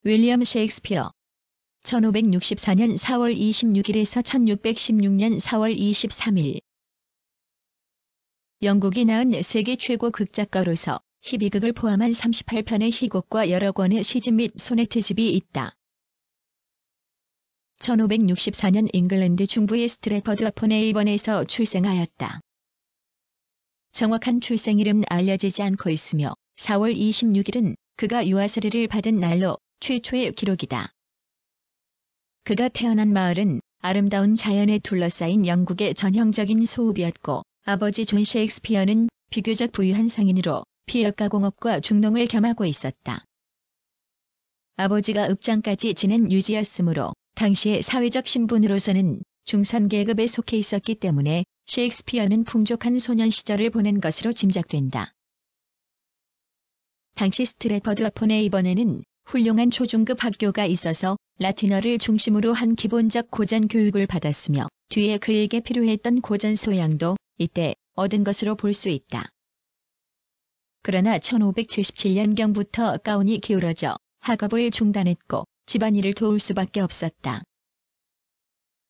윌리엄 셰익스피어 1564년 4월 26일에서 1616년 4월 23일 영국이 낳은 세계 최고 극작가로서 희비극을 포함한 38편의 희곡과 여러 권의 시집 및 소네트집이 있다. 1564년 잉글랜드 중부의 스트래퍼드 어폰 에이번에서 출생하였다. 정확한 출생일은 알려지지 않고 있으며 4월 26일은 그가 유아세례를 받은 날로 최초의 기록이다. 그가 태어난 마을은 아름다운 자연에 둘러싸인 영국의 전형적인 소읍이었고 아버지 존 셰익스피어는 비교적 부유한 상인으로 피역가공업과 중농을 겸하고 있었다. 아버지가 읍장까지 지낸 유지였으므로 당시의 사회적 신분으로서는 중산계급에 속해 있었기 때문에 셰익스피어는 풍족한 소년 시절을 보낸 것으로 짐작된다. 당시 스트래퍼드 어폰 에이번에는 훌륭한 초중급 학교가 있어서 라틴어를 중심으로 한 기본적 고전 교육을 받았으며 뒤에 그에게 필요했던 고전 소양도 이때 얻은 것으로 볼 수 있다. 그러나 1577년경부터 가운이 기울어져 학업을 중단했고 집안일을 도울 수밖에 없었다.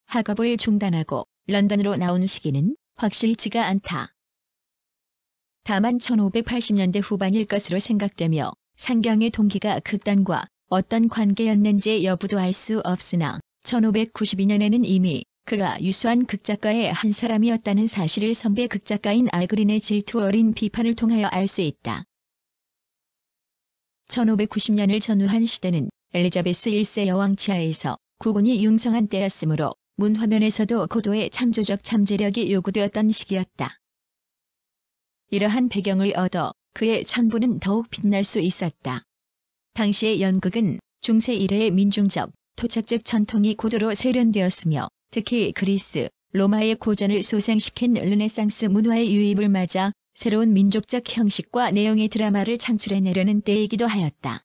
학업을 중단하고 런던으로 나온 시기는 확실치가 않다. 다만 1580년대 후반일 것으로 생각되며 상경의 동기가 극단과 어떤 관계였는지의 여부도 알 수 없으나 1592년에는 이미 그가 유수한 극작가의 한 사람이었다는 사실을 선배 극작가인 알그린의 질투 어린 비판을 통하여 알 수 있다. 1590년을 전후한 시대는 엘리자베스 1세 여왕 치하에서 국군이 융성한 때였으므로 문화면에서도 고도의 창조적 잠재력이 요구되었던 시기였다. 이러한 배경을 얻어 그의 천부는 더욱 빛날 수 있었다. 당시의 연극은 중세 이래의 민중적, 토착적 전통이 고도로 세련되었으며 특히 그리스, 로마의 고전을 소생시킨 르네상스 문화의 유입을 맞아 새로운 민족적 형식과 내용의 드라마를 창출해내려는 때이기도 하였다.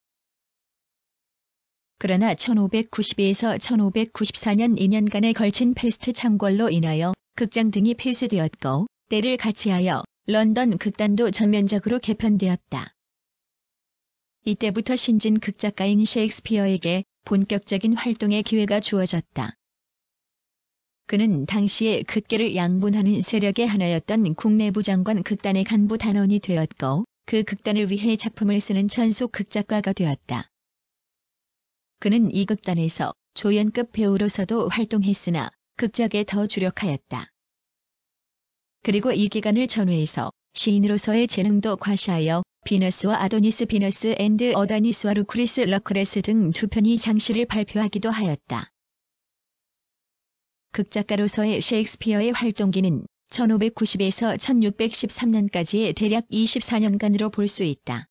그러나 1592에서 1594년 2년간에 걸친 패스트 창궐로 인하여 극장 등이 폐쇄되었고 때를 같이하여 런던 극단도 전면적으로 개편되었다. 이때부터 신진 극작가인 셰익스피어에게 본격적인 활동의 기회가 주어졌다. 그는 당시의 극계를 양분하는 세력의 하나였던 국내부 장관 극단의 간부 단원이 되었고 그 극단을 위해 작품을 쓰는 전속 극작가가 되었다. 그는 이 극단에서 조연급 배우로서도 활동했으나 극작에 더 주력하였다. 그리고 이 기간을 전후해서 시인으로서의 재능도 과시하여 비너스와 아도니스, 비너스 앤드 어다니스와 루크리스 러크레스 등 두 편의 장시를 발표하기도 하였다. 극작가로서의 셰익스피어의 활동기는 1590에서 1613년까지의 대략 24년간으로 볼 수 있다.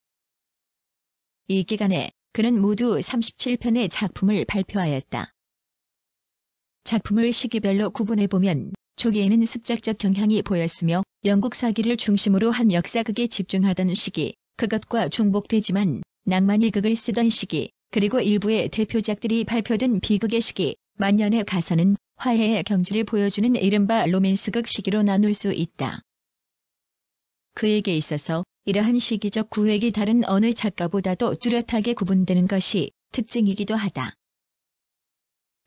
이 기간에 그는 모두 37편의 작품을 발표하였다. 작품을 시기별로 구분해보면 초기에는 습작적 경향이 보였으며 영국 사기를 중심으로 한 역사극에 집중하던 시기, 그것과 중복되지만 낭만의 극을 쓰던 시기, 그리고 일부의 대표작들이 발표된 비극의 시기, 만년에 가서는 화해의 경지를 보여주는 이른바 로맨스극 시기로 나눌 수 있다. 그에게 있어서 이러한 시기적 구획이 다른 어느 작가보다도 뚜렷하게 구분되는 것이 특징이기도 하다.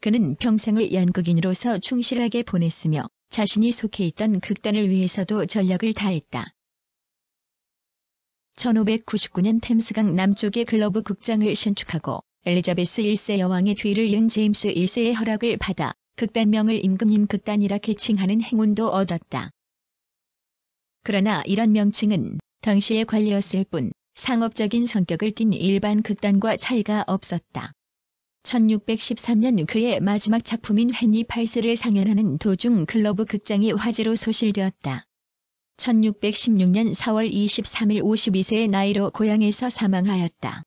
그는 평생을 연극인으로서 충실하게 보냈으며 자신이 속해 있던 극단을 위해서도 전력을 다했다. 1599년 템스강 남쪽의 글러브 극장을 신축하고 엘리자베스 1세 여왕의 뒤를 이은 제임스 1세의 허락을 받아 극단명을 임금님 극단이라 개칭하는 행운도 얻었다. 그러나 이런 명칭은 당시의 관리였을 뿐 상업적인 성격을 띤 일반 극단과 차이가 없었다. 1613년 그의 마지막 작품인 헨리 8세를 상연하는 도중 글러브 극장이 화재로 소실되었다. 1616년 4월 23일 52세의 나이로 고향에서 사망하였다.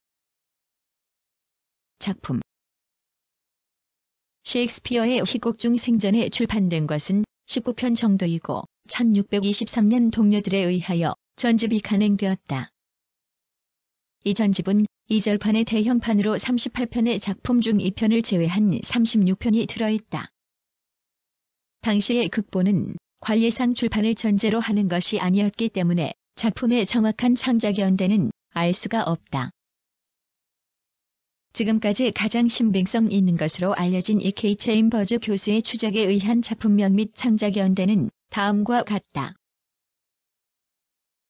작품 셰익스피어의 희곡 중 생전에 출판된 것은 19편 정도이고 1623년 동료들에 의하여 전집이 간행되었다. 이 전집은 이절판의 대형판으로 38편의 작품 중 2편을 제외한 36편이 들어있다. 당시의 극본은 관례상 출판을 전제로 하는 것이 아니었기 때문에 작품의 정확한 창작 연대는 알 수가 없다. 지금까지 가장 신빙성 있는 것으로 알려진 E.K. 체임버즈 교수의 추적에 의한 작품명 및 창작 연대는 다음과 같다.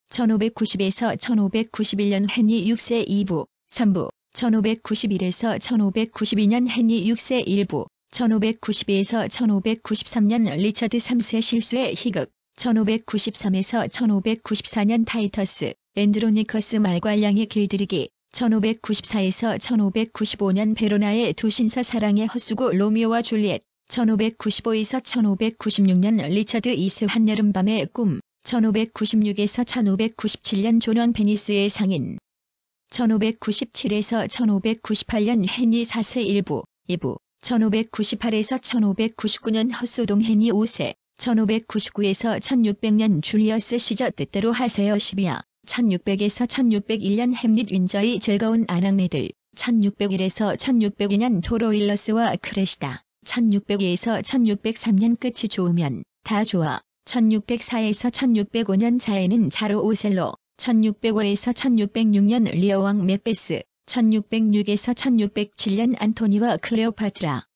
1590에서 1591년 헨리 6세 2부, 3부, 1591에서 1592년 헨리 6세 1부, 1592에서 1593년 리처드 3세 실수의 희극, 1593에서 1594년 타이터스, 앤드로니커스 말괄량의 길들이기, 1594에서 1595년 베로나의 두 신사 사랑의 헛수고 로미오와 줄리엣, 1595에서 1596년 리처드 2세 한여름밤의 꿈, 1596에서 1597년 존 베니스의 상인, 1597에서 1598년 헨리 4세 1부, 2부, 1598에서 1599년 헛소동 헨리 5세, 1599에서 1600년 줄리어스 시저 뜻대로 하세요 12야, 1600에서 1601년 햄릿 윈저의 즐거운 아낙네들, 1601에서 1602년 토로일러스와 크레시다, 1602에서 1603년 끝이 좋으면 다 좋아, 1604에서 1605년 자에는 자로 오셀로, 1605에서 1606년 리어왕 맥베스, 1606에서 1607년 안토니와 클레오파트라,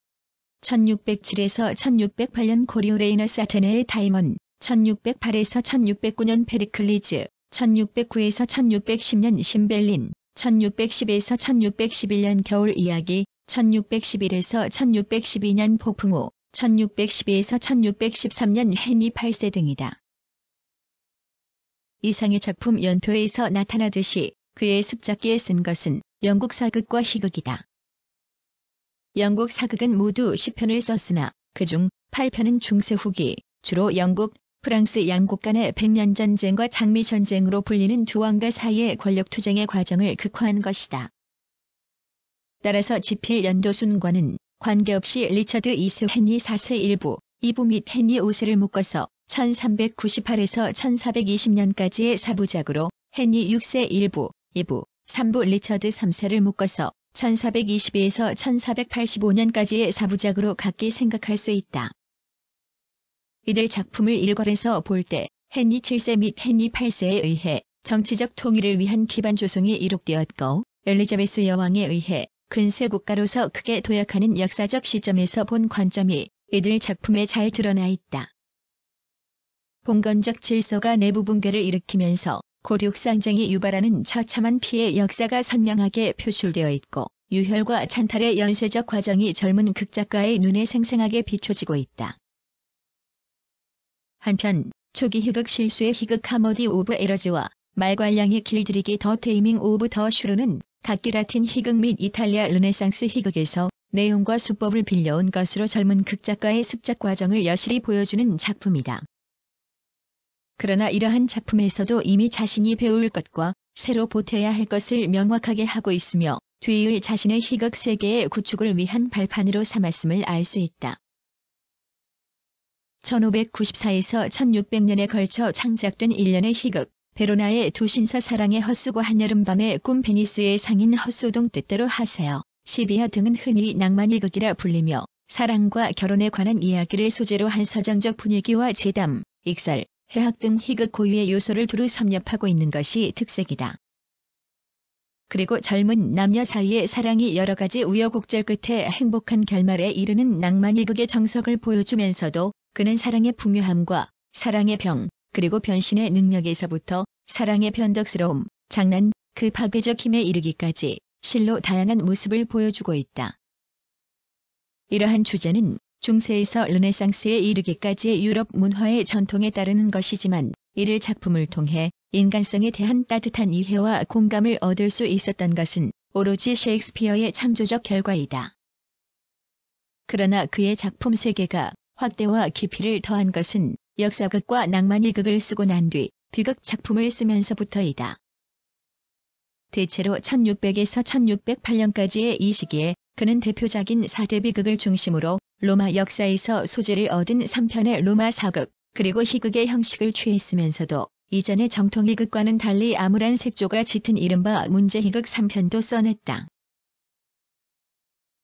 1607에서 1608년 코리오레이너스 아테네의 다이몬, 1608에서 1609년 페리클리즈, 1609에서 1610년 신벨린, 1610에서 1611년 겨울 이야기, 1611에서 1612년 폭풍우, 1612에서 1613년 헨리 8세 등이다. 이상의 작품 연표에서 나타나듯이 그의 습작기에 쓴 것은 영국 사극과 희극이다. 영국 사극은 모두 10편을 썼으나 그중 8편은 중세 후기, 주로 영국, 프랑스 양국 간의 백년전쟁과 장미전쟁으로 불리는 두 왕가 사이의 권력투쟁의 과정을 극화한 것이다. 따라서 지필 연도순과는 관계없이 리처드 2세 헨리 4세 1부, 2부 및 헨리 5세를 묶어서 1398에서 1420년까지의 4부작으로 헨리 6세 1부, 2부, 3부 리처드 3세를 묶어서 1422에서 1485년까지의 4부작으로 각기 생각할 수 있다. 이들 작품을 일괄해서 볼 때 헨리 7세 및 헨리 8세에 의해 정치적 통일을 위한 기반 조성이 이룩되었고 엘리자베스 여왕에 의해 근세 국가로서 크게 도약하는 역사적 시점에서 본 관점이 이들 작품에 잘 드러나 있다. 봉건적 질서가 내부 붕괴를 일으키면서 고륙상쟁이 유발하는 처참한 피해 역사가 선명하게 표출되어 있고 유혈과 찬탈의 연쇄적 과정이 젊은 극작가의 눈에 생생하게 비춰지고 있다. 한편 초기 희극 실수의 희극 하머디 오브 에러즈와 말괄량의 길들이기 더 테이밍 오브 더 슈르는 각기 라틴 희극 및 이탈리아 르네상스 희극에서 내용과 수법을 빌려온 것으로 젊은 극작가의 습작 과정을 여실히 보여주는 작품이다. 그러나 이러한 작품에서도 이미 자신이 배울 것과 새로 보태야 할 것을 명확하게 하고 있으며 뒤이을 자신의 희극 세계의 구축을 위한 발판으로 삼았음을 알 수 있다. 1594에서 1600년에 걸쳐 창작된 일련의 희극, 베로나의 두 신사 사랑의 헛수고 한여름밤의 꿈 베니스의 상인 헛소동 뜻대로 하세요. 시비아 등은 흔히 낭만희극이라 불리며 사랑과 결혼에 관한 이야기를 소재로 한 서정적 분위기와 제담, 익설, 해학 등 희극 고유의 요소를 두루 섭렵하고 있는 것이 특색이다. 그리고 젊은 남녀 사이의 사랑이 여러 가지 우여곡절 끝에 행복한 결말에 이르는 낭만희극의 정석을 보여주면서도 그는 사랑의 풍요함과 사랑의 병, 그리고 변신의 능력에서부터 사랑의 변덕스러움, 장난, 그 파괴적 힘에 이르기까지 실로 다양한 모습을 보여주고 있다. 이러한 주제는 중세에서 르네상스에 이르기까지의 유럽 문화의 전통에 따르는 것이지만 이를 작품을 통해 인간성에 대한 따뜻한 이해와 공감을 얻을 수 있었던 것은 오로지 셰익스피어의 창조적 결과이다. 그러나 그의 작품 세계가 확대와 깊이를 더한 것은 역사극과 낭만희극을 쓰고 난 뒤 비극 작품을 쓰면서부터이다. 대체로 1600에서 1608년까지의 이 시기에 그는 대표작인 4대 비극을 중심으로 로마 역사에서 소재를 얻은 3편의 로마 사극, 그리고 희극의 형식을 취했으면서도 이전의 정통희극과는 달리 암울한 색조가 짙은 이른바 문제희극 3편도 써냈다.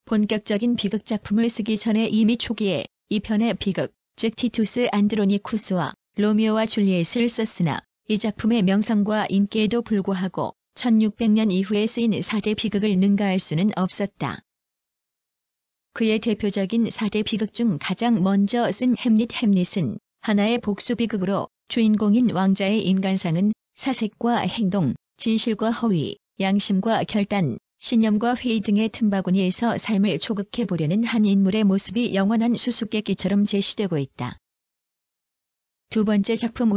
본격적인 비극 작품을 쓰기 전에 이미 초기에 2편의 비극, 즉 티투스 안드로니쿠스와 로미오와 줄리엣을 썼으나 이 작품의 명성과 인기에도 불구하고 1600년 이후에 쓰인 4대 비극을 능가할 수는 없었다. 그의 대표적인 4대 비극 중 가장 먼저 쓴 햄릿은 하나의 복수 비극으로 주인공인 왕자의 인간상은 사색과 행동, 진실과 허위, 양심과 결단, 신념과 회의 등의 틈바구니에서 삶을 조극해보려는 한 인물의 모습이 영원한 수수께끼처럼 제시되고 있다. 두 번째 작품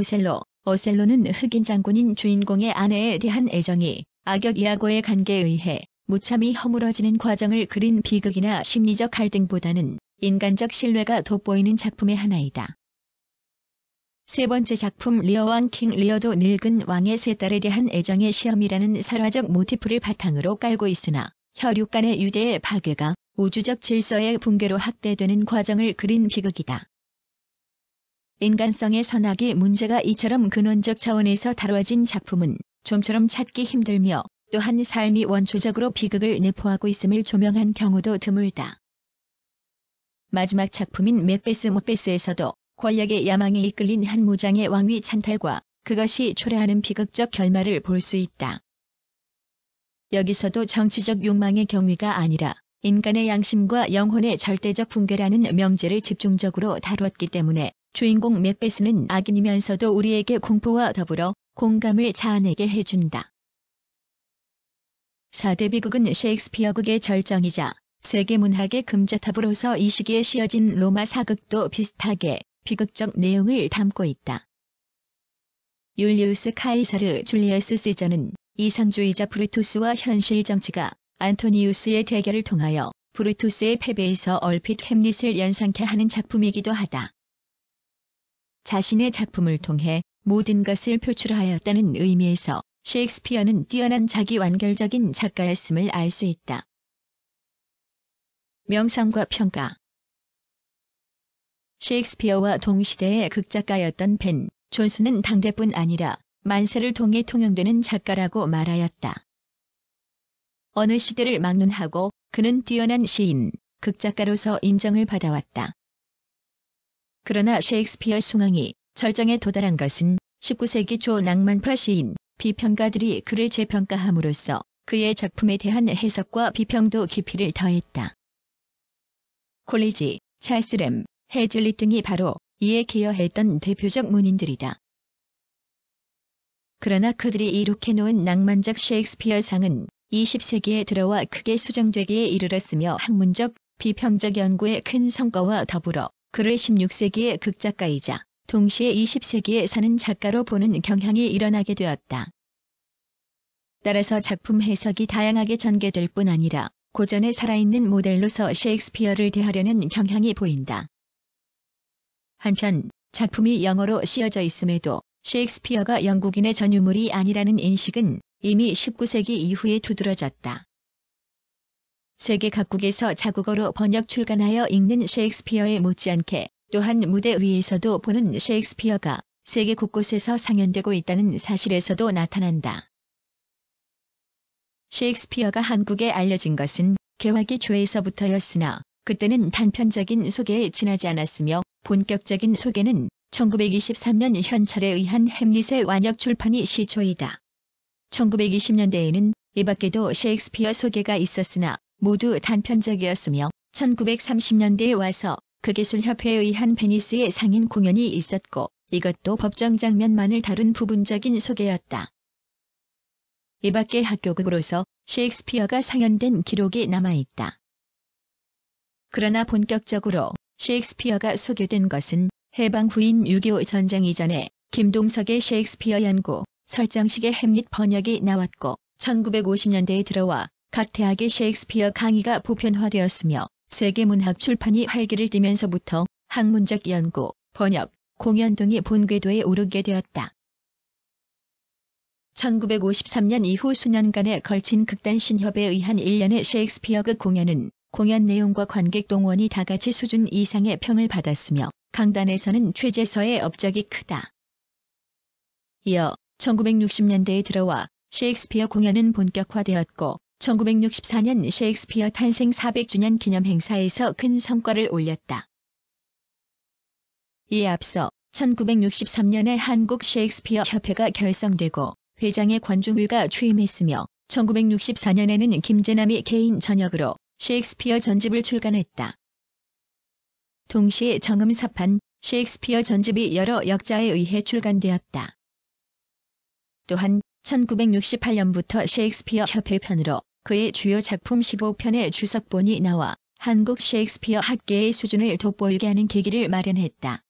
오셀로는 흑인 장군인 주인공의 아내에 대한 애정이 악역 이아고의 관계에 의해 무참히 허물어지는 과정을 그린 비극이나 심리적 갈등보다는 인간적 신뢰가 돋보이는 작품의 하나이다. 세 번째 작품 리어왕 킹 리어도 늙은 왕의 세 딸에 대한 애정의 시험이라는 설화적 모티프를 바탕으로 깔고 있으나 혈육 간의 유대의 파괴가 우주적 질서의 붕괴로 확대되는 과정을 그린 비극이다. 인간성의 선악의 문제가 이처럼 근원적 차원에서 다뤄진 작품은 좀처럼 찾기 힘들며 또한 삶이 원초적으로 비극을 내포하고 있음을 조명한 경우도 드물다. 마지막 작품인 모베스에서도 권력의 야망에 이끌린 한 무장의 왕위 찬탈과 그것이 초래하는 비극적 결말을 볼 수 있다. 여기서도 정치적 욕망의 경위가 아니라 인간의 양심과 영혼의 절대적 붕괴라는 명제를 집중적으로 다뤘기 때문에 주인공 맥베스는 악인이면서도 우리에게 공포와 더불어 공감을 자아내게 해준다. 4대 비극은 셰익스피어극의 절정이자 세계문학의 금자탑으로서 이 시기에 씌어진 로마 사극도 비슷하게 비극적 내용을 담고 있다. 율리우스 카이사르 줄리어스 시저는 이상주의자 브루투스와 현실 정치가 안토니우스의 대결을 통하여 브루투스의 패배에서 얼핏 햄릿을 연상케 하는 작품이기도 하다. 자신의 작품을 통해 모든 것을 표출하였다는 의미에서 셰익스피어는 뛰어난 자기 완결적인 작가였음을 알 수 있다. 명성과 평가. 셰익스피어와 동시대의 극작가였던 벤 존슨은 당대뿐 아니라 만세를 통해 통용되는 작가라고 말하였다. 어느 시대를 막론하고 그는 뛰어난 시인, 극작가로서 인정을 받아왔다. 그러나 셰익스피어 숭앙이 절정에 도달한 것은 19세기 초 낭만파 시인, 비평가들이 그를 재평가함으로써 그의 작품에 대한 해석과 비평도 깊이를 더했다. 콜리지, 찰스 램, 해즐릿 등이 바로 이에 기여했던 대표적 문인들이다. 그러나 그들이 이룩해 놓은 낭만적 셰익스피어상은 20세기에 들어와 크게 수정되기에 이르렀으며 학문적, 비평적 연구의 큰 성과와 더불어 그를 16세기의 극작가이자 동시에 20세기에 사는 작가로 보는 경향이 일어나게 되었다. 따라서 작품 해석이 다양하게 전개될 뿐 아니라 고전에 살아있는 모델로서 셰익스피어를 대하려는 경향이 보인다. 한편 작품이 영어로 씌어져 있음에도 셰익스피어가 영국인의 전유물이 아니라는 인식은 이미 19세기 이후에 두드러졌다. 세계 각국에서 자국어로 번역 출간하여 읽는 셰익스피어에 못지않게 또한 무대 위에서도 보는 셰익스피어가 세계 곳곳에서 상연되고 있다는 사실에서도 나타난다. 셰익스피어가 한국에 알려진 것은 개화기 초에서부터였으나 그때는 단편적인 소개에 지나지 않았으며 본격적인 소개는 1923년 현철에 의한 햄릿의 완역 출판이 시초이다. 1920년대에는 이 밖에도 셰익스피어 소개가 있었으나 모두 단편적이었으며 1930년대에 와서 극예술협회에 의한 베니스의 상인 공연이 있었고 이것도 법정 장면만을 다룬 부분적인 소개였다. 이 밖에 학교극으로서 셰익스피어가 상연된 기록이 남아있다. 그러나 본격적으로 셰익스피어가 소개된 것은 해방 후인 6.25 전쟁 이전에 김동석의 셰익스피어 연구, 설정식의 햄릿 번역이 나왔고 1950년대에 들어와 각 대학의 셰익스피어 강의가 보편화되었으며 세계문학 출판이 활기를 띠면서부터 학문적 연구, 번역, 공연 등이 본궤도에 오르게 되었다. 1953년 이후 수년간에 걸친 극단 신협에 의한 1년의 셰익스피어극 공연은 공연 내용과 관객 동원이 다같이 수준 이상의 평을 받았으며 강단에서는 최재서의 업적이 크다. 이어 1960년대에 들어와 셰익스피어 공연은 본격화되었고 1964년 셰익스피어 탄생 400주년 기념 행사에서 큰 성과를 올렸다. 이에 앞서 1963년에 한국 셰익스피어 협회가 결성되고 회장의 관중일가 취임했으며 1964년에는 김재남이 개인 전역으로 셰익스피어 전집을 출간했다. 동시에 정음사판 셰익스피어 전집이 여러 역자에 의해 출간되었다. 또한 1968년부터 셰익스피어 협회편으로 그의 주요 작품 15편의 주석본이 나와 한국 셰익스피어 학계의 수준을 돋보이게 하는 계기를 마련했다.